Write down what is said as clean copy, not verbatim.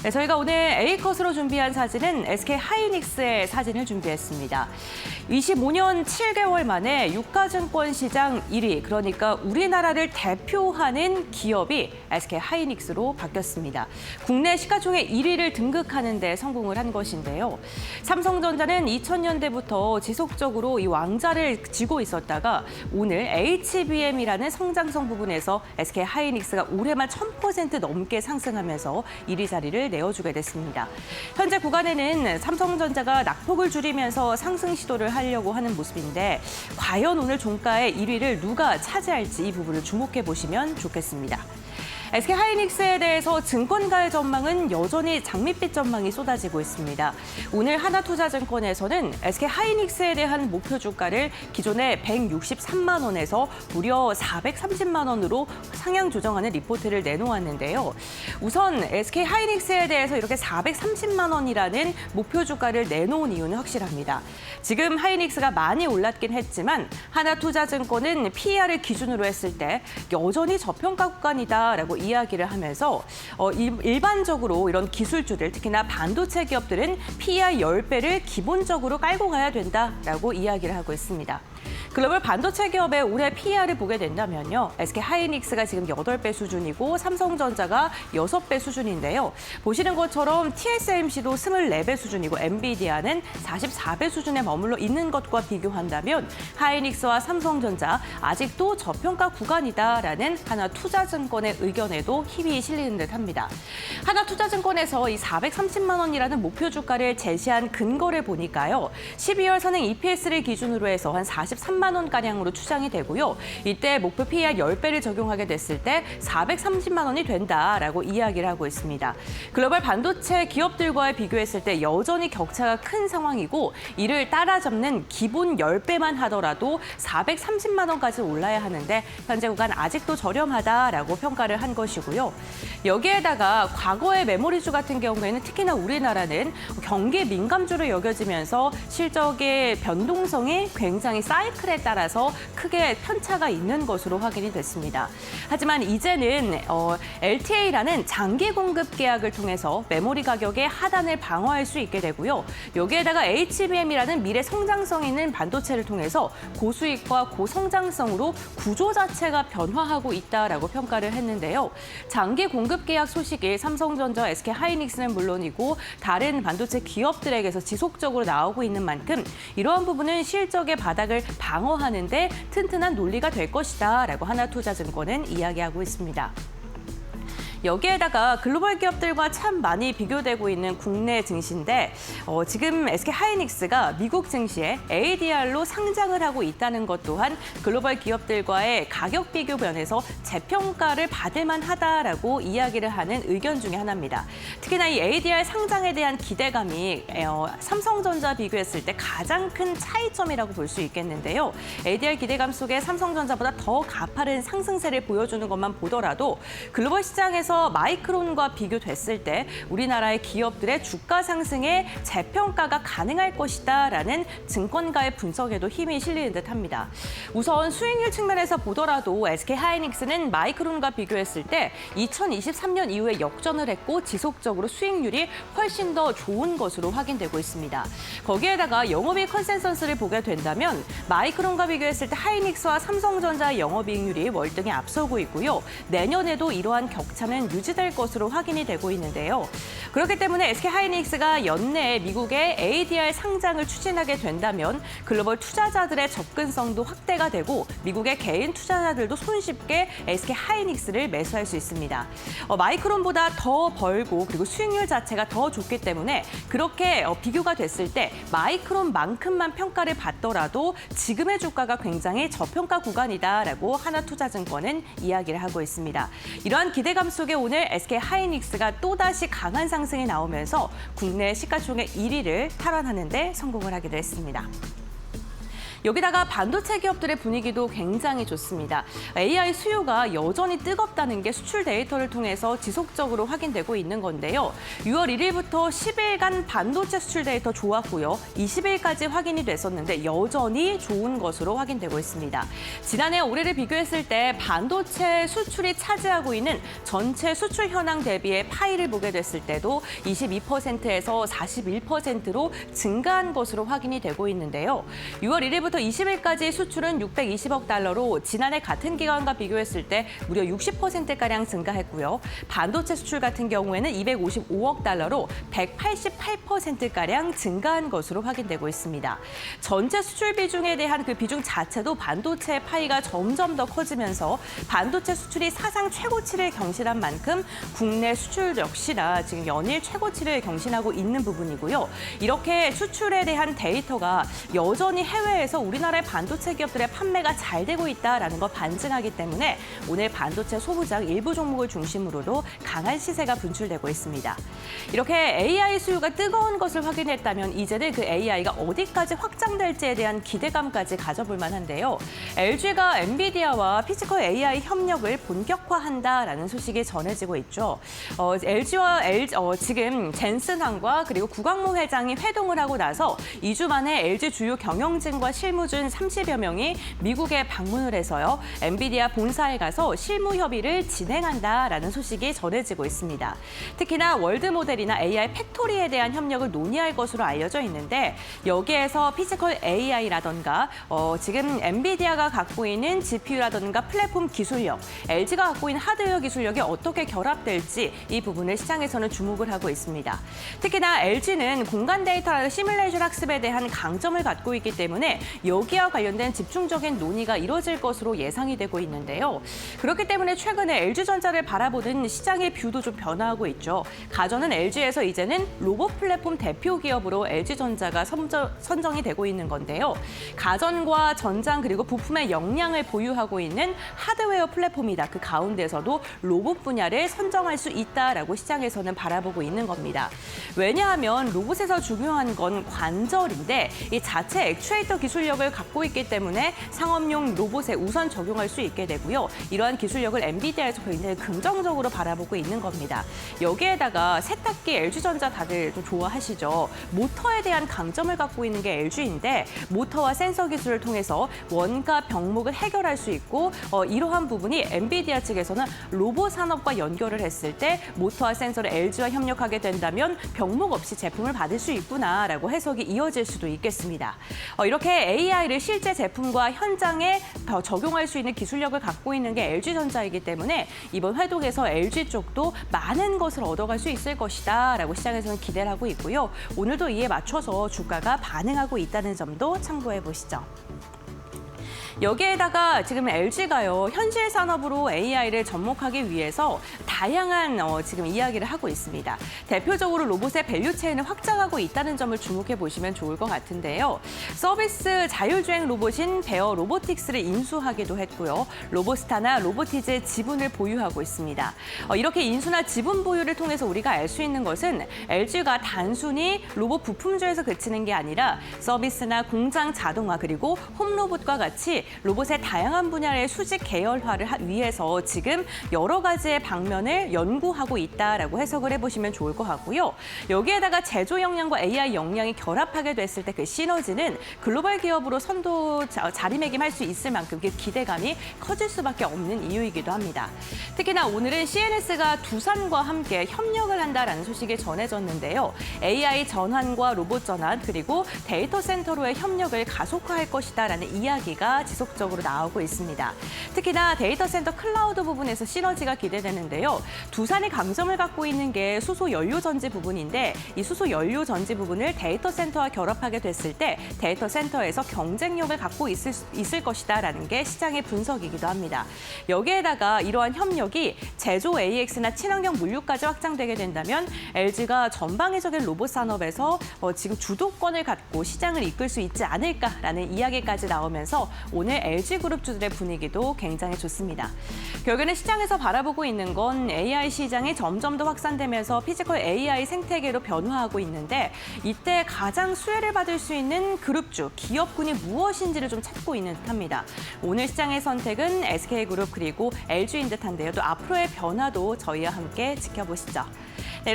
네, 저희가 오늘 A컷으로 준비한 사진은 SK하이닉스의 사진을 준비했습니다. 25년 7개월 만에 유가증권 시장 1위, 그러니까 우리나라를 대표하는 기업이 SK하이닉스로 바뀌었습니다. 국내 시가총액 1위를 등극하는 데 성공을 한 것인데요. 삼성전자는 2000년대부터 지속적으로 이 왕자를 쥐고 있었다가 오늘 HBM이라는 성장성 부분에서 SK하이닉스가 올해만 1000% 넘게 상승하면서 1위 자리를 내어주게 됐습니다. 현재 구간에는 삼성전자가 낙폭을 줄이면서 상승 시도를 하려고 하는 모습인데 과연 오늘 종가의 1위를 누가 차지할지 이 부분을 주목해 보시면 좋겠습니다. SK하이닉스에 대해서 증권가의 전망은 여전히 장밋빛 전망이 쏟아지고 있습니다. 오늘 하나투자증권에서는 SK하이닉스에 대한 목표 주가를 기존의 163만 원에서 무려 430만 원으로 상향 조정하는 리포트를 내놓았는데요. 우선 SK하이닉스에 대해서 이렇게 430만 원이라는 목표 주가를 내놓은 이유는 확실합니다. 지금 하이닉스가 많이 올랐긴 했지만 하나투자증권은 PER을 기준으로 했을 때 여전히 저평가 구간이다라고 이야기를 하면서 일반적으로 이런 기술주들, 특히나 반도체 기업들은 PER 10배를 기본적으로 깔고 가야 된다라고 이야기를 하고 있습니다. 글로벌 반도체 기업의 올해 PER을 보게 된다면요. SK하이닉스가 지금 8배 수준이고 삼성전자가 6배 수준인데요. 보시는 것처럼 TSMC도 24배 수준이고 엔비디아는 44배 수준에 머물러 있는 것과 비교한다면 하이닉스와 삼성전자 아직도 저평가 구간이다라는 하나투자증권의 의견에도 힘이 실리는 듯합니다. 하나투자증권에서 이 430만 원이라는 목표 주가를 제시한 근거를 보니까요. 12월 선행 EPS를 기준으로 해서 한 43만 원가량으로 추정이 되고요. 이때 목표 PER 10배를 적용하게 됐을 때 430만 원이 된다라고 이야기를 하고 있습니다. 글로벌 반도체 기업들과 비교했을 때 여전히 격차가 큰 상황이고 이를 따라잡는 기본 10배만 하더라도 430만 원까지 올라야 하는데 현재 구간 아직도 저렴하다라고 평가를 한 것이고요. 여기에다가 과거의 메모리주 같은 경우에는 특히나 우리나라는 경기 민감주로 여겨지면서 실적의 변동성이 굉장히 사이클에 따라서 크게 편차가 있는 것으로 확인이 됐습니다. 하지만 이제는 LTA라는 장기 공급 계약을 통해서 메모리 가격의 하단을 방어할 수 있게 되고요. 여기에다가 HBM이라는 미래 성장성 있는 반도체를 통해서 고수익과 고성장성으로 구조 자체가 변화하고 있다라고 평가를 했는데요. 장기 공급 계약 소식이 삼성전자, SK하이닉스는 물론이고 다른 반도체 기업들에게서 지속적으로 나오고 있는 만큼 이러한 부분은 실적의 바닥을 방어하는 데 튼튼한 논리가 될 것이다라고 하나투자증권은 이야기하고 있습니다. 여기에다가 글로벌 기업들과 참 많이 비교되고 있는 국내 증시인데 지금 SK하이닉스가 미국 증시에 ADR로 상장을 하고 있다는 것 또한 글로벌 기업들과의 가격 비교 면에서 재평가를 받을 만하다라고 이야기를 하는 의견 중에 하나입니다. 특히나 이 ADR 상장에 대한 기대감이 삼성전자 비교했을 때 가장 큰 차이점이라고 볼 수 있겠는데요. ADR 기대감 속에 삼성전자보다 더 가파른 상승세를 보여주는 것만 보더라도 글로벌 시장에서 마이크론과 비교됐을 때 우리나라의 기업들의 주가 상승에 재평가가 가능할 것이다라는 증권가의 분석에도 힘이 실리는 듯합니다. 우선 수익률 측면에서 보더라도 SK하이닉스는 마이크론과 비교했을 때 2023년 이후에 역전을 했고 지속적으로 수익률이 훨씬 더 좋은 것으로 확인되고 있습니다. 거기에다가 영업이익 컨센서스를 보게 된다면 마이크론과 비교했을 때 하이닉스와 삼성전자의 영업이익률이 월등히 앞서고 있고요. 내년에도 이러한 격차는 유지될 것으로 확인이 되고 있는데요. 그렇기 때문에 SK하이닉스가 연내에 미국의 ADR 상장을 추진하게 된다면 글로벌 투자자들의 접근성도 확대가 되고 미국의 개인 투자자들도 손쉽게 SK하이닉스를 매수할 수 있습니다. 마이크론보다 더 벌고 그리고 수익률 자체가 더 좋기 때문에 그렇게 비교가 됐을 때 마이크론만큼만 평가를 받더라도 지금의 주가가 굉장히 저평가 구간이다라고 하나투자증권은 이야기를 하고 있습니다. 이러한 기대감 속에 오늘 SK하이닉스가 또다시 강한 상승이 나오면서 국내 시가총액 1위를 탈환하는 데 성공을 하기도 했습니다. 여기다가 반도체 기업들의 분위기도 굉장히 좋습니다. AI 수요가 여전히 뜨겁다는 게 수출 데이터를 통해서 지속적으로 확인되고 있는 건데요. 6월 1일부터 10일간 반도체 수출 데이터 좋았고요. 20일까지 확인이 됐었는데 여전히 좋은 것으로 확인되고 있습니다. 지난해 올해를 비교했을 때 반도체 수출이 차지하고 있는 전체 수출 현황 대비의 파이를 보게 됐을 때도 22%에서 41%로 증가한 것으로 확인이 되고 있는데요. 6월 1일부터 20일까지 수출은 620억 달러로 지난해 같은 기간과 비교했을 때 무려 60%가량 증가했고요. 반도체 수출 같은 경우에는 255억 달러로 188%가량 증가한 것으로 확인되고 있습니다. 전체 수출 비중에 대한 그 비중 자체도 반도체 파이가 점점 더 커지면서 반도체 수출이 사상 최고치를 경신한 만큼 국내 수출 역시나 지금 연일 최고치를 경신하고 있는 부분이고요. 이렇게 수출에 대한 데이터가 여전히 해외에서 우리나라의 반도체 기업들의 판매가 잘 되고 있다라는 걸 반증하기 때문에 오늘 반도체 소부장 일부 종목을 중심으로도 강한 시세가 분출되고 있습니다. 이렇게 AI 수요가 뜨거운 것을 확인했다면 이제는 그 AI가 어디까지 확장될지에 대한 기대감까지 가져볼 만한데요. LG가 엔비디아와 피지컬 AI 협력을 본격화한다라는 소식이 전해지고 있죠. LG와 지금 젠슨항과 그리고 구광모 회장이 회동을 하고 나서 2주 만에 LG 주요 경영진과 실무진 30여 명이 미국에 방문을 해서요. 엔비디아 본사에 가서 실무 협의를 진행한다라는 소식이 전해지고 있습니다. 특히나 월드 모델이나 AI 팩토리에 대한 협력을 논의할 것으로 알려져 있는데 여기에서 피지컬 AI라던가 지금 엔비디아가 갖고 있는 GPU라던가 플랫폼 기술력, LG가 갖고 있는 하드웨어 기술력이 어떻게 결합될지 이 부분을 시장에서는 주목을 하고 있습니다. 특히나 LG는 공간 데이터라는 시뮬레이션 학습에 대한 강점을 갖고 있기 때문에 여기와 관련된 집중적인 논의가 이뤄질 것으로 예상이 되고 있는데요. 그렇기 때문에 최근에 LG전자를 바라보는 시장의 뷰도 좀 변화하고 있죠. 가전은 LG에서 이제는 로봇 플랫폼 대표 기업으로 LG전자가 선정이 되고 있는 건데요. 가전과 전장 그리고 부품의 역량을 보유하고 있는 하드웨어 플랫폼이다. 그 가운데서도 로봇 분야를 선정할 수 있다라고 시장에서는 바라보고 있는 겁니다. 왜냐하면 로봇에서 중요한 건 관절인데 이 자체 액추에이터 기술력을 갖고 있기 때문에 상업용 로봇에 우선 적용할 수 있게 되고요. 이러한 기술력을 엔비디아에서 굉장히 긍정적으로 바라보고 있는 겁니다. 여기에다가 세탁기 LG전자 다들 좀 좋아하시죠. 모터에 대한 강점을 갖고 있는 게 LG인데 모터와 센서 기술을 통해서 원가 병목을 해결할 수 있고 이러한 부분이 엔비디아 측에서는 로봇 산업과 연결을 했을 때 모터와 센서를 LG와 협력하게 된다면 병목 없이 제품을 받을 수 있구나라고 해석이 이어질 수도 있겠습니다. 이렇게 AI를 실제 제품과 현장에 적용할 수 있는 기술력을 갖고 있는 게 LG전자이기 때문에 이번 회동에서 LG 쪽도 많은 것을 얻어갈 수 있을 것이다라고 시장에서는 기대를 하고 있고요. 오늘도 이에 맞춰서 주가가 반응하고 있다는 점도 참고해 보시죠. 여기에다가 지금 LG가요, 현실 산업으로 AI를 접목하기 위해서 다양한 지금 이야기를 하고 있습니다. 대표적으로 로봇의 밸류체인을 확장하고 있다는 점을 주목해 보시면 좋을 것 같은데요. 서비스 자율주행 로봇인 베어 로보틱스를 인수하기도 했고요. 로보스타나 로보티즈의 지분을 보유하고 있습니다. 이렇게 인수나 지분 보유를 통해서 우리가 알 수 있는 것은 LG가 단순히 로봇 부품주에서 그치는 게 아니라 서비스나 공장 자동화 그리고 홈로봇과 같이 로봇의 다양한 분야의 수직 계열화를 위해서 지금 여러 가지의 방면을 연구하고 있다라고 해석을 해보시면 좋을 것 같고요. 여기에다가 제조 역량과 AI 역량이 결합하게 됐을 때 그 시너지는 글로벌 기업으로 선도 자리매김할 수 있을 만큼 그 기대감이 커질 수밖에 없는 이유이기도 합니다. 특히나 오늘은 CNS가 두산과 함께 협력을 한다라는 소식이 전해졌는데요. AI 전환과 로봇 전환 그리고 데이터 센터로의 협력을 가속화할 것이다라는 이야기가 지속적으로 나오고 있습니다. 특히나 데이터 센터 클라우드 부분에서 시너지가 기대되는데요. 두산이 강점을 갖고 있는 게 수소 연료 전지 부분인데 이 수소 연료 전지 부분을 데이터 센터와 결합하게 됐을 때 데이터 센터에서 경쟁력을 갖고 있을 것이다라는 게 시장의 분석이기도 합니다. 여기에다가 이러한 협력이 제조 AX나 친환경 물류까지 확장되게 된다면 LG가 전방위적인 로봇 산업에서 지금 주도권을 갖고 시장을 이끌 수 있지 않을까라는 이야기까지 나오면서 오늘 LG그룹주들의 분위기도 굉장히 좋습니다. 결국에는 시장에서 바라보고 있는 건 AI 시장이 점점 더 확산되면서 피지컬 AI 생태계로 변화하고 있는데 이때 가장 수혜를 받을 수 있는 그룹주, 기업군이 무엇인지를 좀 찾고 있는 듯합니다. 오늘 시장의 선택은 SK그룹 그리고 LG인 듯한데요. 또 앞으로의 변화도 저희와 함께 지켜보시죠. 네,